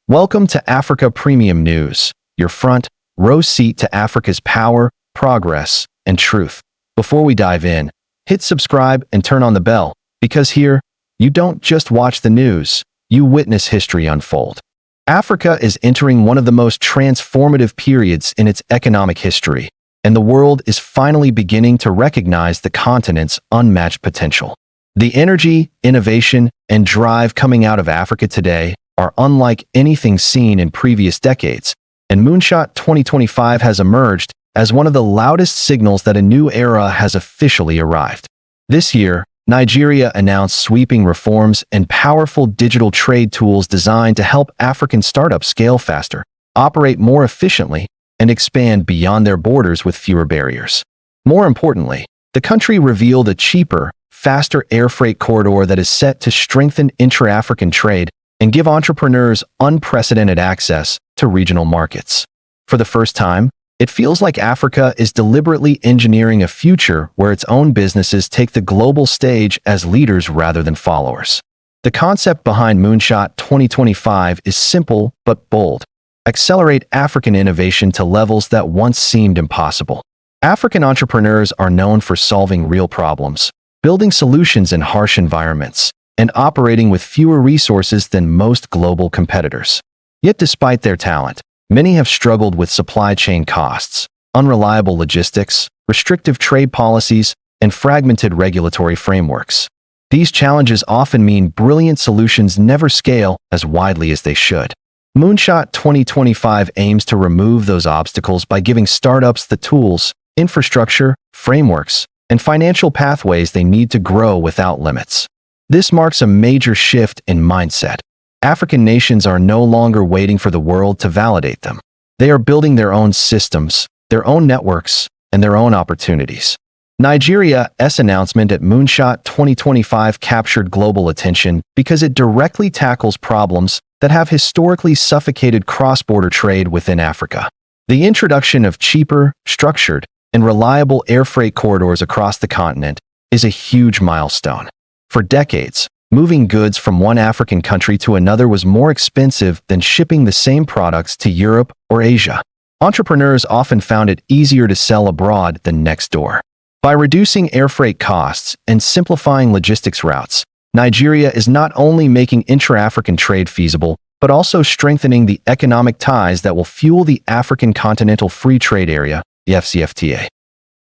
Welcome to Africa Premium News, your front row seat to Africa's power, progress, and truth. Before we dive in, hit subscribe and turn on the bell, because here, you don't just watch the news, you witness history unfold. Africa is entering one of the most transformative periods in its economic history, and the world is finally beginning to recognize the continent's unmatched potential. The energy, innovation, and drive coming out of Africa today are unlike anything seen in previous decades, and Moonshot 2025 has emerged as one of the loudest signals that a new era has officially arrived. This year, Nigeria announced sweeping reforms and powerful digital trade tools designed to help African startups scale faster, operate more efficiently, and expand beyond their borders with fewer barriers. More importantly, the country revealed a cheaper, faster air freight corridor that is set to strengthen intra-African trade and give entrepreneurs unprecedented access to regional markets. For the first time, it feels like Africa is deliberately engineering a future where its own businesses take the global stage as leaders rather than followers. The concept behind Moonshot 2025 is simple but bold. Accelerate African innovation to levels that once seemed impossible. African entrepreneurs are known for solving real problems, building solutions in harsh environments, and operating with fewer resources than most global competitors. Yet despite their talent, many have struggled with supply chain costs, unreliable logistics, restrictive trade policies, and fragmented regulatory frameworks. These challenges often mean brilliant solutions never scale as widely as they should. Moonshot 2025 aims to remove those obstacles by giving startups the tools, infrastructure, frameworks, and financial pathways they need to grow without limits. This marks a major shift in mindset. African nations are no longer waiting for the world to validate them. They are building their own systems, their own networks, and their own opportunities. Nigeria's announcement at Moonshot 2025 captured global attention because it directly tackles problems that have historically suffocated cross-border trade within Africa. The introduction of cheaper, structured, and reliable air freight corridors across the continent is a huge milestone. For decades, moving goods from one African country to another was more expensive than shipping the same products to Europe or Asia. Entrepreneurs often found it easier to sell abroad than next door. By reducing air freight costs and simplifying logistics routes, Nigeria is not only making intra-African trade feasible, but also strengthening the economic ties that will fuel the African Continental Free Trade Area, the AfCFTA.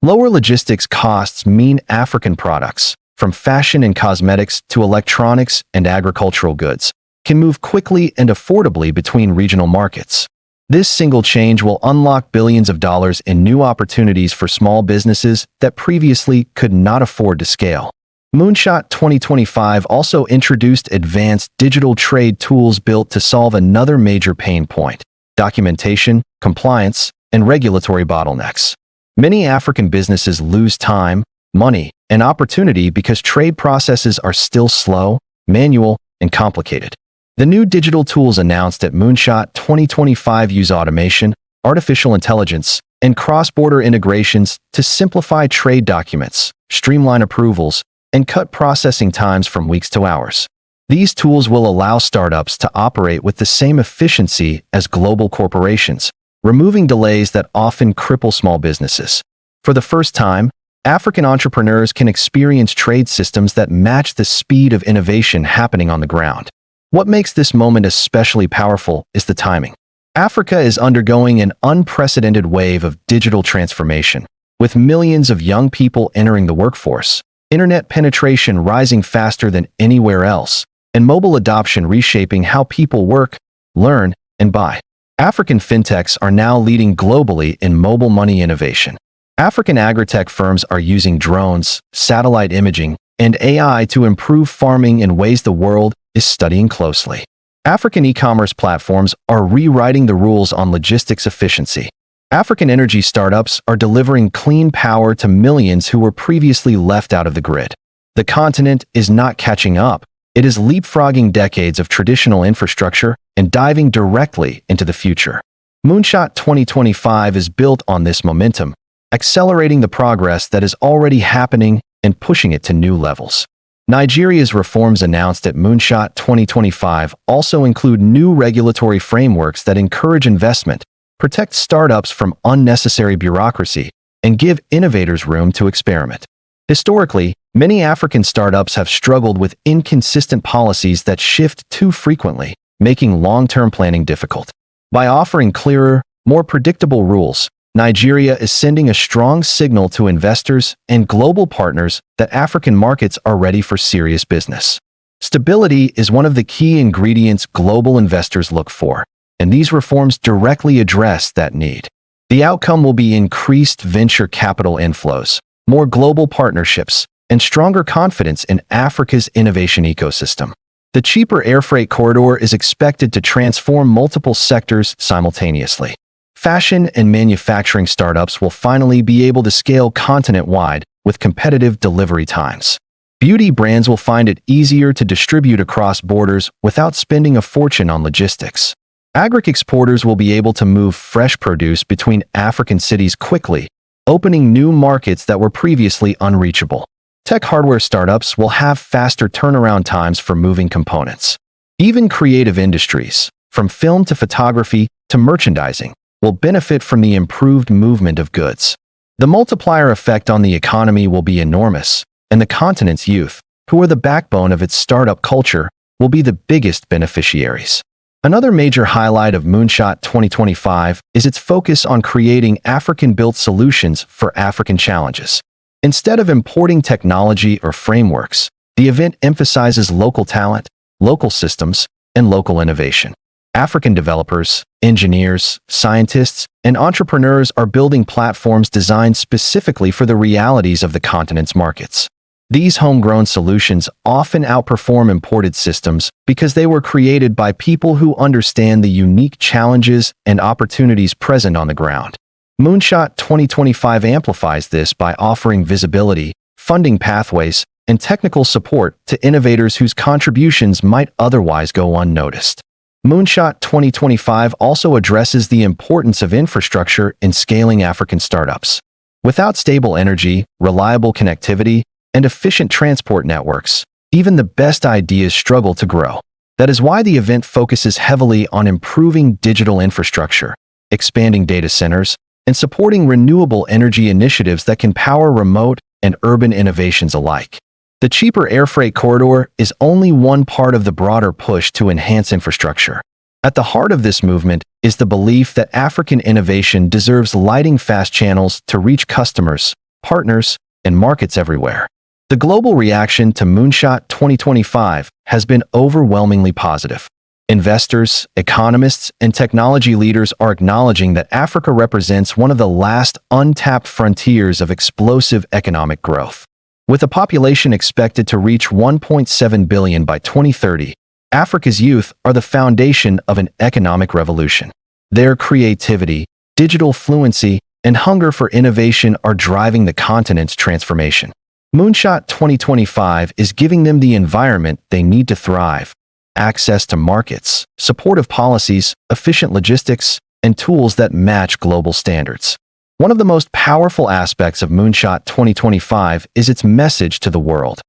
Lower logistics costs mean African products, from fashion and cosmetics to electronics and agricultural goods, can move quickly and affordably between regional markets. This single change will unlock billions of dollars in new opportunities for small businesses that previously could not afford to scale. Moonshot 2025 also introduced advanced digital trade tools built to solve another major pain point: documentation, compliance, and regulatory bottlenecks. Many African businesses lose time, money, and opportunity because trade processes are still slow, manual, and complicated. The new digital tools announced at Moonshot 2025 use automation, artificial intelligence, and cross-border integrations to simplify trade documents, streamline approvals, and cut processing times from weeks to hours. These tools will allow startups to operate with the same efficiency as global corporations, removing delays that often cripple small businesses. For the first time, African entrepreneurs can experience trade systems that match the speed of innovation happening on the ground. What makes this moment especially powerful is the timing. Africa is undergoing an unprecedented wave of digital transformation, with millions of young people entering the workforce, internet penetration rising faster than anywhere else, and mobile adoption reshaping how people work, learn, and buy. African fintechs are now leading globally in mobile money innovation. African agritech firms are using drones, satellite imaging, and AI to improve farming in ways the world is studying closely. African e-commerce platforms are rewriting the rules on logistics efficiency. African energy startups are delivering clean power to millions who were previously left out of the grid. The continent is not catching up. It is leapfrogging decades of traditional infrastructure and diving directly into the future. Moonshot 2025 is built on this momentum, accelerating the progress that is already happening and pushing it to new levels. Nigeria's reforms announced at Moonshot 2025 also include new regulatory frameworks that encourage investment, protect startups from unnecessary bureaucracy, and give innovators room to experiment. Historically, many African startups have struggled with inconsistent policies that shift too frequently, making long-term planning difficult. By offering clearer, more predictable rules, Nigeria is sending a strong signal to investors and global partners that African markets are ready for serious business. Stability is one of the key ingredients global investors look for, and these reforms directly address that need. The outcome will be increased venture capital inflows, more global partnerships, and stronger confidence in Africa's innovation ecosystem. The cheaper air freight corridor is expected to transform multiple sectors simultaneously. Fashion and manufacturing startups will finally be able to scale continent-wide with competitive delivery times. Beauty brands will find it easier to distribute across borders without spending a fortune on logistics. Agri-exporters will be able to move fresh produce between African cities quickly, opening new markets that were previously unreachable. Tech hardware startups will have faster turnaround times for moving components. Even creative industries, from film to photography to merchandising, will benefit from the improved movement of goods. The multiplier effect on the economy will be enormous, and the continent's youth, who are the backbone of its startup culture, will be the biggest beneficiaries. Another major highlight of Moonshot 2025 is its focus on creating African-built solutions for African challenges. Instead of importing technology or frameworks, the event emphasizes local talent, local systems, and local innovation. African developers, engineers, scientists, and entrepreneurs are building platforms designed specifically for the realities of the continent's markets. These homegrown solutions often outperform imported systems because they were created by people who understand the unique challenges and opportunities present on the ground. Moonshot 2025 amplifies this by offering visibility, funding pathways, and technical support to innovators whose contributions might otherwise go unnoticed. Moonshot 2025 also addresses the importance of infrastructure in scaling African startups. Without stable energy, reliable connectivity, and efficient transport networks, even the best ideas struggle to grow. That is why the event focuses heavily on improving digital infrastructure, expanding data centers, and supporting renewable energy initiatives that can power remote and urban innovations alike. The cheaper air freight corridor is only one part of the broader push to enhance infrastructure. At the heart of this movement is the belief that African innovation deserves lightning-fast channels to reach customers, partners, and markets everywhere. The global reaction to Moonshot 2025 has been overwhelmingly positive. Investors, economists, and technology leaders are acknowledging that Africa represents one of the last untapped frontiers of explosive economic growth. With a population expected to reach 1.7 billion by 2030, Africa's youth are the foundation of an economic revolution. Their creativity, digital fluency, and hunger for innovation are driving the continent's transformation. Moonshot 2025 is giving them the environment they need to thrive: access to markets, supportive policies, efficient logistics, and tools that match global standards. One of the most powerful aspects of Moonshot 2025 is its message to the world.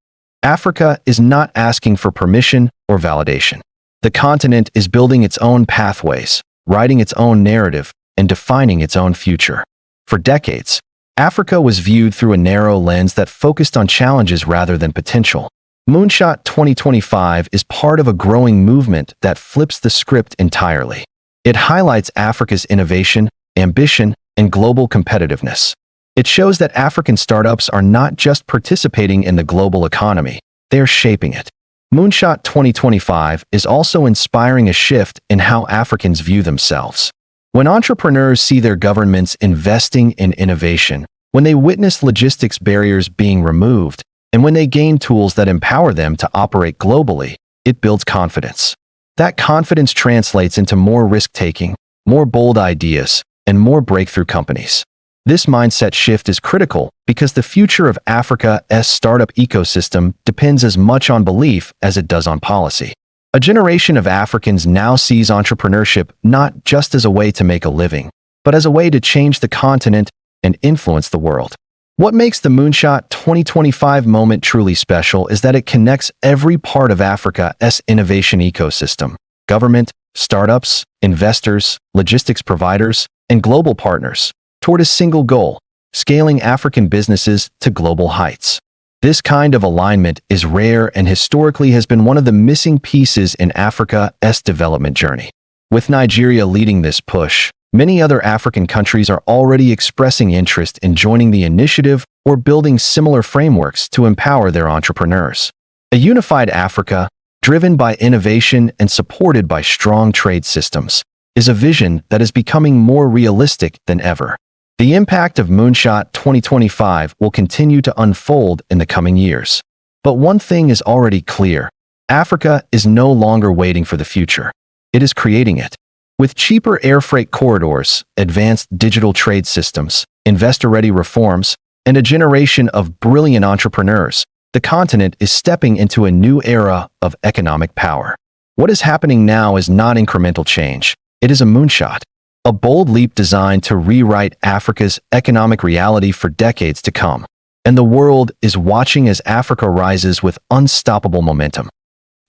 Africa is not asking for permission or validation. The continent is building its own pathways, writing its own narrative, and defining its own future. For decades, Africa was viewed through a narrow lens that focused on challenges rather than potential. Moonshot 2025 is part of a growing movement that flips the script entirely. It highlights Africa's innovation, ambition, and global competitiveness. It shows that African startups are not just participating in the global economy, they are shaping it. Moonshot 2025 is also inspiring a shift in how Africans view themselves. When entrepreneurs see their governments investing in innovation, when they witness logistics barriers being removed, and when they gain tools that empower them to operate globally, it builds confidence. That confidence translates into more risk-taking, more bold ideas, and more breakthrough companies. This mindset shift is critical because the future of Africa's startup ecosystem depends as much on belief as it does on policy. A generation of Africans now sees entrepreneurship not just as a way to make a living, but as a way to change the continent and influence the world. What makes the Moonshot 2025 moment truly special is that it connects every part of Africa's innovation ecosystem: government, startups, investors, logistics providers, and global partners toward a single goal: scaling African businesses to global heights. This kind of alignment is rare and historically has been one of the missing pieces in Africa's development journey. With Nigeria leading this push, many other African countries are already expressing interest in joining the initiative or building similar frameworks to empower their entrepreneurs. A unified Africa, driven by innovation and supported by strong trade systems, is a vision that is becoming more realistic than ever. The impact of Moonshot 2025 will continue to unfold in the coming years. But one thing is already clear: Africa is no longer waiting for the future. It is creating it. With cheaper air freight corridors, advanced digital trade systems, investor-ready reforms, and a generation of brilliant entrepreneurs, the continent is stepping into a new era of economic power. What is happening now is not incremental change. It is a moonshot. A bold leap designed to rewrite Africa's economic reality for decades to come. And the world is watching as Africa rises with unstoppable momentum.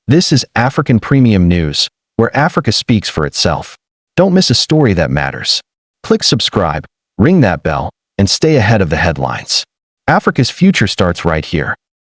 This is African Premium News, where Africa speaks for itself. Don't miss a story that matters. Click subscribe, ring that bell, and stay ahead of the headlines. Africa's future starts right here.